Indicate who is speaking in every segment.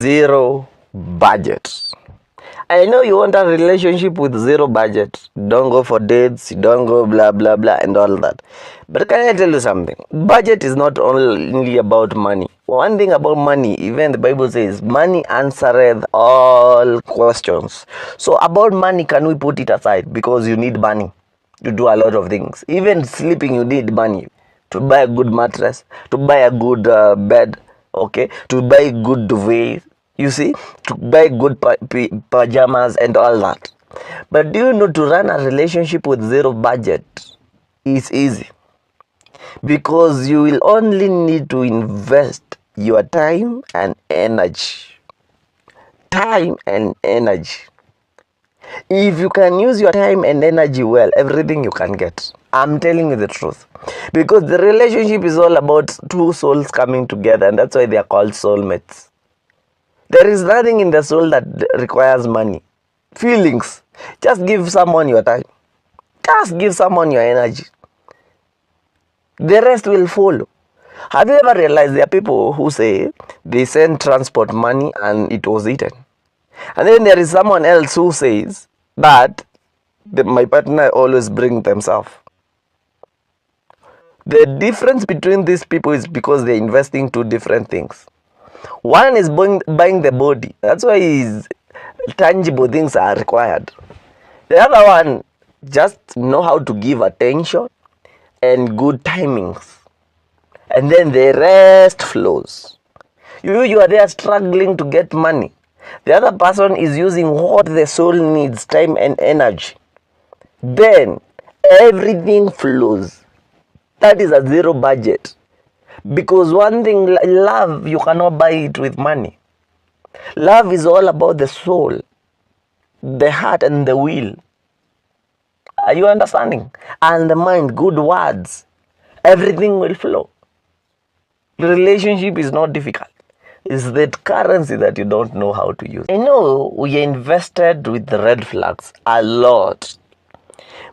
Speaker 1: Zero budget. I know you want a relationship with zero budget. Don't go for dates, don't go blah blah blah and all that. But can I tell you something? Budget is not only about money. One thing about money, even the Bible says, money answereth all questions. So about money, can we put it aside? Because you need money to do a lot of things. Even sleeping, you need money to buy a good mattress, to buy a good bed, okay, to buy good duvet, you see, to buy good pajamas and all that. But do you know, to run a relationship with zero budget is easy, because you will only need to invest your time and energy. Time and energy. If you can use your time and energy well, everything you can get. I'm telling you the truth. Because the relationship is all about two souls coming together, and that's why they are called soulmates. There is nothing in the soul that requires money. Feelings. Just give someone your time. Just give someone your energy. The rest will follow. Have you ever realized there are people who say they send transport money and it was eaten? And then there is someone else who says that my partner always brings themselves. The difference between these people is because they're investing two different things. One is buying the body. That's why tangible things are required. The other one, just know how to give attention and good timings. And then the rest flows. You are there struggling to get money. The other person is using what the soul needs, time and energy. Then everything flows. That is a zero budget. Because one thing, love, you cannot buy it with money. Love is all about the soul, the heart and the will. Are you understanding? And the mind, good words. Everything will flow. The relationship is not difficult. It's that currency that you don't know how to use. I know we are invested with the red flags a lot.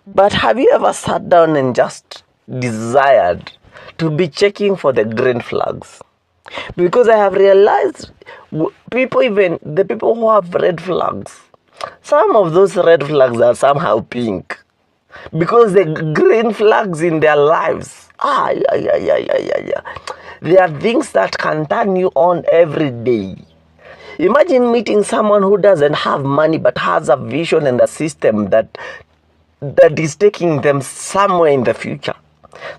Speaker 1: But have you ever sat down and just desired to be checking for the green flags? Because I have realized people, even the people who have red flags, some of those red flags are somehow pink. Because the green flags in their lives, there are things that can turn you on every day. Imagine meeting someone who doesn't have money but has a vision and a system that is taking them somewhere in the future.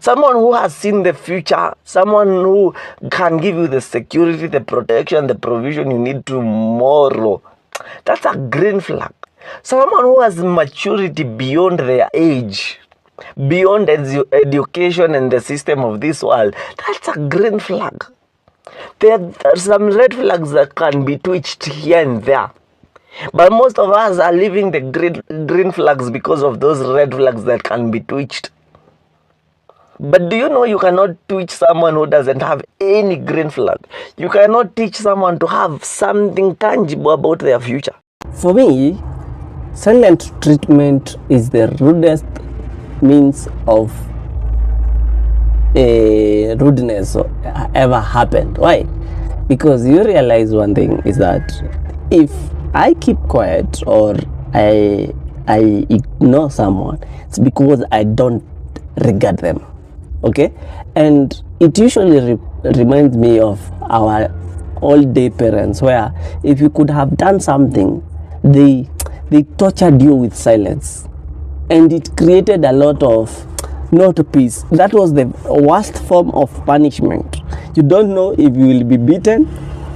Speaker 1: Someone who has seen the future, someone who can give you the security, the protection, the provision you need tomorrow. That's a green flag. Someone who has maturity beyond their age, beyond education and the system of this world. That's a green flag. There are some red flags that can be twitched here and there. But most of us are leaving the green flags because of those red flags that can be twitched. But do you know you cannot teach someone who doesn't have any green flag? You cannot teach someone to have something tangible about their future.
Speaker 2: For me, silent treatment is the rudest means of a rudeness ever happened. Why? Because you realize one thing is that if I keep quiet or I ignore someone, it's because I don't regard them. Okay? And it usually reminds me of our old day parents, where if you could have done something, they tortured you with silence, and it created a lot of not peace. That was the worst form of punishment. You don't know if you will be beaten,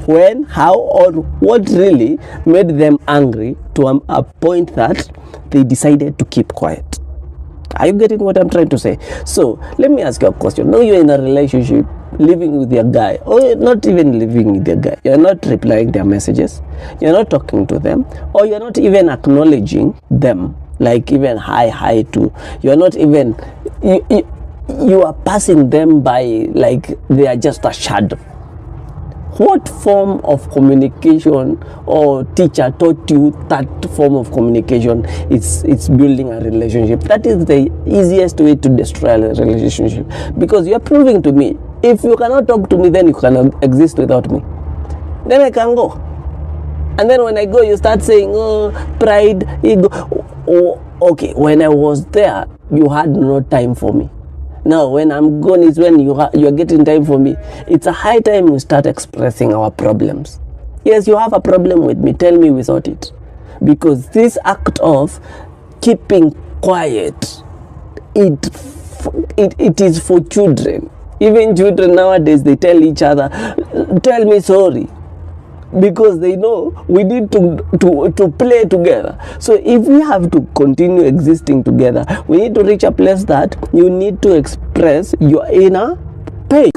Speaker 2: when, how, or what really made them angry to a point that they decided to keep quiet. Are you getting what I'm trying to say? So let me ask you a question. Now you're in a relationship, living with your guy, or you're not even living with your guy. You're not replying their messages, you're not talking to them, or you're not even acknowledging them, like even hi to. You're not even, you are passing them by like they are just a shadow. What form of communication or teacher taught you that form of communication? It's building a relationship. That is the easiest way to destroy a relationship, because you are proving to me, if you cannot talk to me, then you cannot exist without me. Then I can go. And then when I go, you start saying, oh, pride, ego. Oh, okay, when I was there, you had no time for me. Now, when I'm gone is when you're getting time for me. It's a high time we start expressing our problems. Yes, you have a problem with me. Tell me we sort it. Because this act of keeping quiet, it is for children. Even children nowadays, they tell each other, tell me sorry. Because they know we need to play together. So if we have to continue existing together, we need to reach a place that you need to express your inner pain.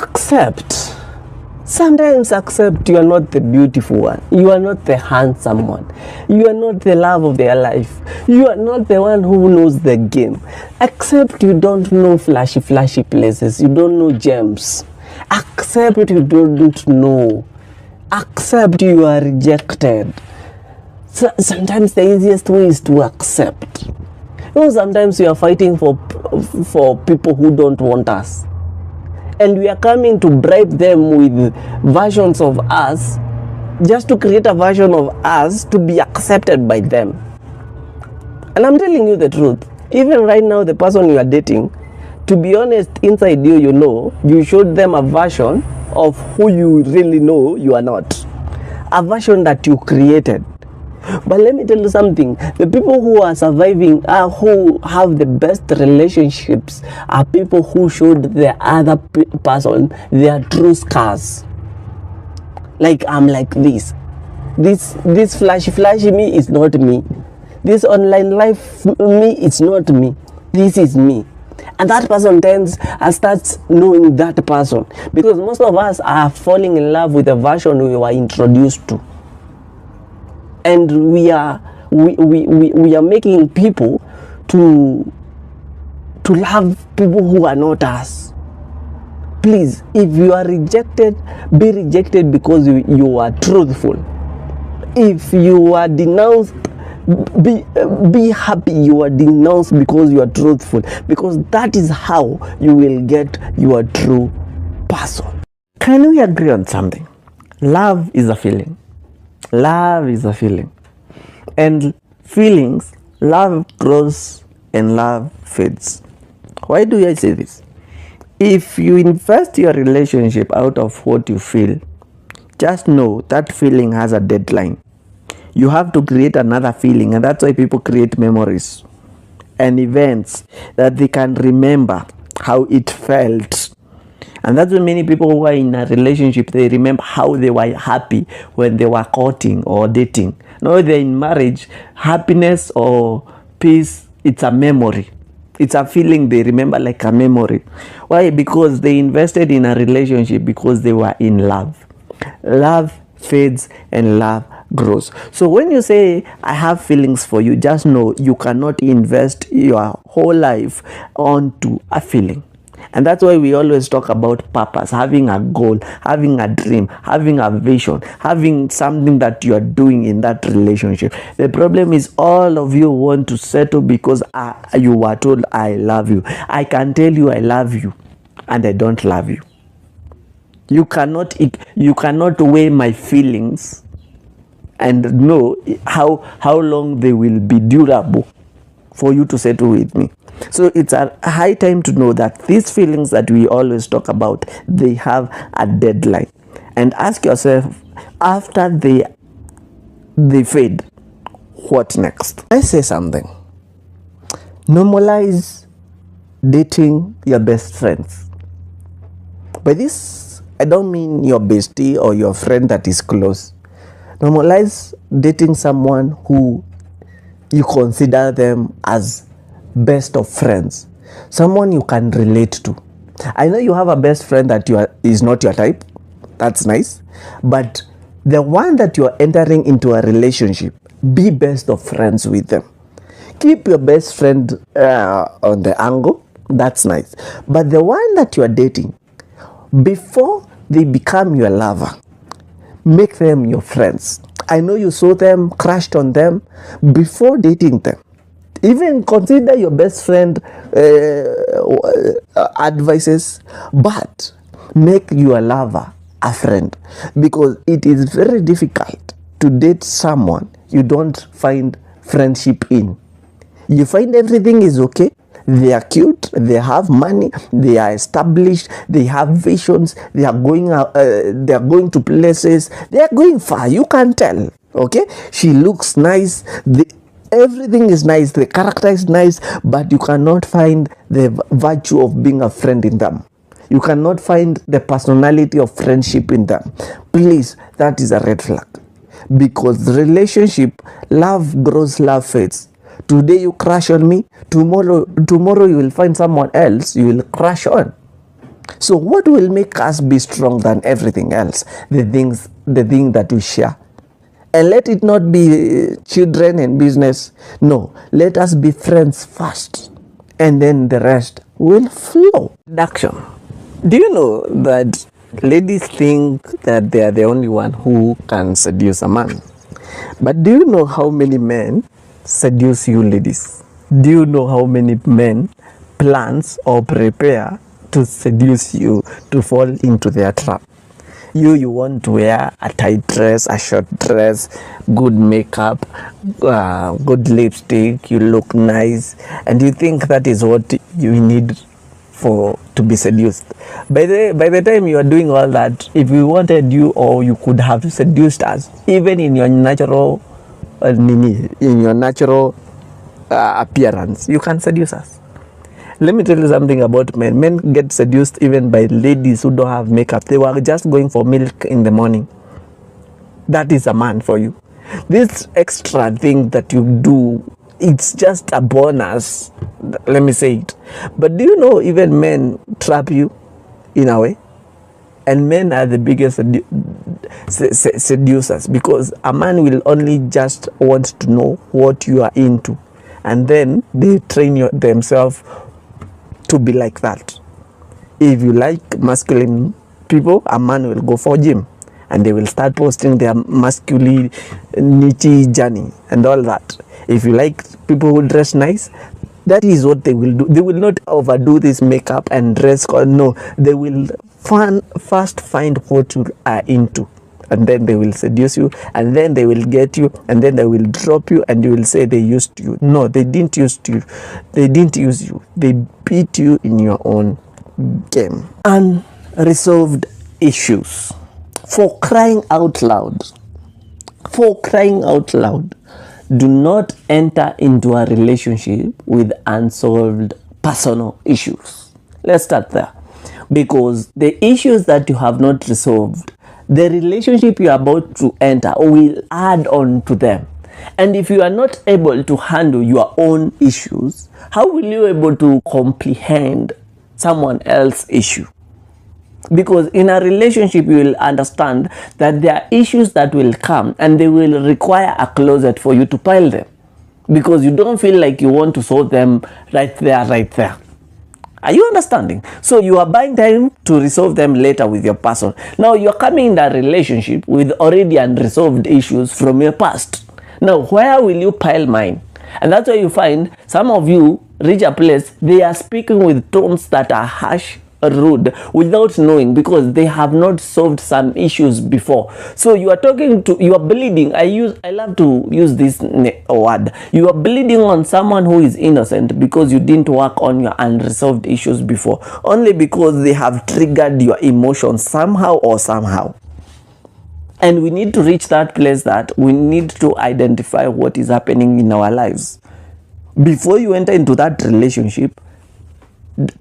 Speaker 2: Sometimes accept you are not the beautiful one, you are not the handsome one, you are not the love of their life, you are not the one who knows the game. Accept you don't know flashy places, you don't know gems. Accept you don't know. Accept you are rejected. So sometimes the easiest way is to accept. Sometimes we are fighting for people who don't want us, and we are coming to bribe them with versions of us just to create a version of us to be accepted by them. And I'm telling you the truth, even right now, the person you are dating, to be honest, inside you, you showed them a version of who you really know you are not. A version that you created. But let me tell you something, the people who are surviving, who have the best relationships, are people who showed the other person their true scars. Like, I'm like this. This flashy me is not me. This online life me is not me. This is me. And that person starts knowing that person, because most of us are falling in love with the version we were introduced to, and we are making people to love people who are not us. Please, if you are rejected, be rejected because you are truthful. If you are denounced, be happy you are denounced because you are truthful, because that is how you will get your true person. Can we agree on something? Love is a feeling. Love is a feeling. And feelings, love grows and love fades. Why do I say this? If you invest your relationship out of what you feel, just know that feeling has a deadline. You have to create another feeling, and that's why people create memories and events that they can remember how it felt. And that's why many people who are in a relationship, they remember how they were happy when they were courting or dating. Now they're in marriage, happiness or peace, it's a memory. It's a feeling they remember like a memory. Why? Because they invested in a relationship because they were in love. Love fades and love grows. So when you say I have feelings for you, just know you cannot invest your whole life onto a feeling. And that's why we always talk about purpose, having a goal, having a dream, having a vision, having something that you are doing in that relationship. The problem is all of you want to settle because you were told I love you. I can tell you I love you and I don't love you. You cannot weigh my feelings and know how long they will be durable for you to settle with me. So it's a high time to know that these feelings that we always talk about, they have a deadline. And ask yourself, after they fade, what next? I say something. Normalize dating your best friends. By this, I don't mean your bestie or your friend that is close. Normalize dating someone who you consider them as best of friends, someone you can relate to. I know you have a best friend that is not your type. That's nice. But the one that you are entering into a relationship, be best of friends with them. Keep your best friend on the angle. That's nice. But the one that you are dating, before they become your lover, make them your friends. I know you saw them, crushed on them before dating them. Even consider your best friend advices, but make your lover a friend, because it is very difficult to date someone you don't find friendship in. You find everything is okay. They are cute, they have money, they are established, they have visions, they are going to places, they are going far. You can tell. Okay, she looks nice, everything is nice, the character is nice, but you cannot find the virtue of being a friend in them. You cannot find the personality of friendship in them. Please, that is a red flag. Because relationship, love grows, love fades. Today you crush on me, tomorrow you will find someone else you will crush on. So what will make us be strong than everything else? The thing that we share. And let it not be children and business. No, let us be friends first, and then the rest will flow. Reduction. Do you know that ladies think that they are the only one who can seduce a man? But do you know how many men seduce you, ladies? Do you know how many men plans or prepare to seduce you to fall into their trap? You want to wear a tight dress, a short dress, good makeup, good lipstick, you look nice, and you think that is what you need to be seduced. By the time you are doing all that, if we wanted you, or you could have seduced us, even in your natural appearance, you can seduce us. Let me tell you something about men. Men get seduced even by ladies who don't have makeup. They were just going for milk in the morning. That is a man for you. This extra thing that you do, it's just a bonus. Let me say it. But do you know even men trap you in a way? And men are the biggest seducers, because a man will only just want to know what you are into, and then they train themselves to be like that. If you like masculine people, a man will go for gym, and they will start posting their masculinity journey and all that. If you like people who dress nice, that is what they will do. They will not overdo this makeup and dress. No, they will first find what you are into, and then they will seduce you, and then they will get you, and then they will drop you, and you will say they used you. No, they didn't use you. They didn't use you. They beat you in your own game. Unresolved issues. For crying out loud. For crying out loud. Do not enter into a relationship with unsolved personal issues. Let's start there. Because the issues that you have not resolved, the relationship you are about to enter will add on to them. And if you are not able to handle your own issues, how will you be able to comprehend someone else's issue? Because in a relationship, you will understand that there are issues that will come, and they will require a closet for you to pile them, because you don't feel like you want to solve them right there. Are you understanding? So you are buying time to resolve them later with your person. Now you are coming in that relationship with already unresolved issues from your past. Now where will you pile mine? And that's why you find some of you reach a place, they are speaking with tones that are harsh, rude, without knowing, because they have not solved some issues before. So you are bleeding. I love to use this word. You are bleeding on someone who is innocent, because you didn't work on your unresolved issues before, only because they have triggered your emotions somehow. And we need to reach that place that we need to identify what is happening in our lives before you enter into that relationship.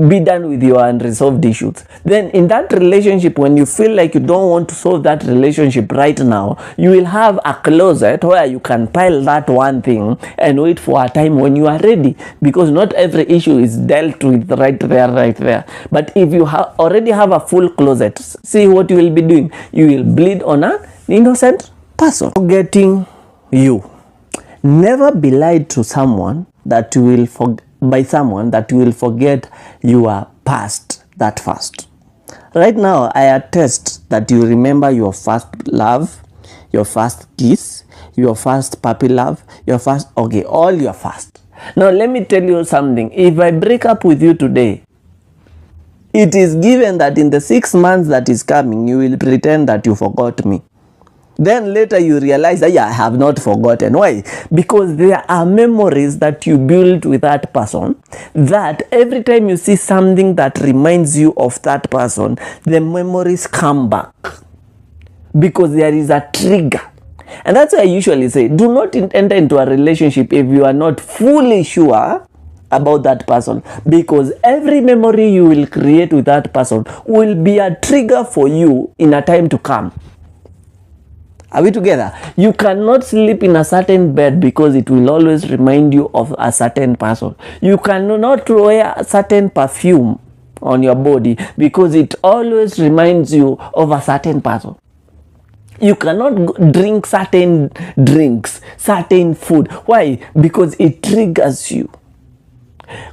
Speaker 2: Be done with your unresolved issues. Then in that relationship, when you feel like you don't want to solve that relationship right now, you will have a closet where you can pile that one thing and wait for a time when you are ready, because not every issue is dealt with right there. But if you already have a full closet, see what you will be doing. You will bleed on an innocent person. Forgetting you. Never be lied to someone that you will forget your past that fast. Right now, I attest that you remember your first love, your first kiss, your first puppy love, all your first. Now, let me tell you something. If I break up with you today, it is given that in the 6 months that is coming, you will pretend that you forgot me. Then later you realize that, yeah, I have not forgotten. Why? Because there are memories that you build with that person, that every time you see something that reminds you of that person, the memories come back. Because there is a trigger. And that's why I usually say, do not enter into a relationship if you are not fully sure about that person, because every memory you will create with that person will be a trigger for you in a time to come. Are we together? You cannot sleep in a certain bed because it will always remind you of a certain person. You cannot wear a certain perfume on your body because it always reminds you of a certain person. You cannot drink certain drinks, certain food. Why? Because it triggers you.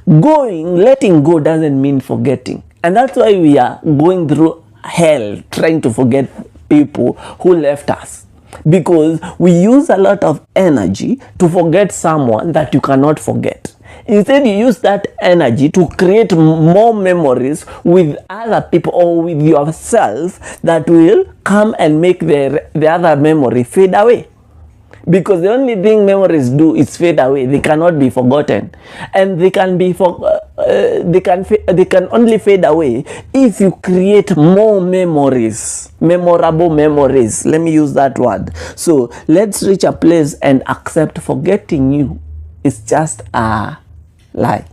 Speaker 2: Letting go doesn't mean forgetting. And that's why we are going through hell trying to forget people who left us. Because we use a lot of energy to forget someone that you cannot forget. Instead, you use that energy to create more memories with other people or with yourself that will come and make the other memory fade away. Because the only thing memories do is fade away. They cannot be forgotten, and they can only fade away if you create more memories, memorable memories. Let me use that word. So let's reach a place and accept forgetting you is just a lie.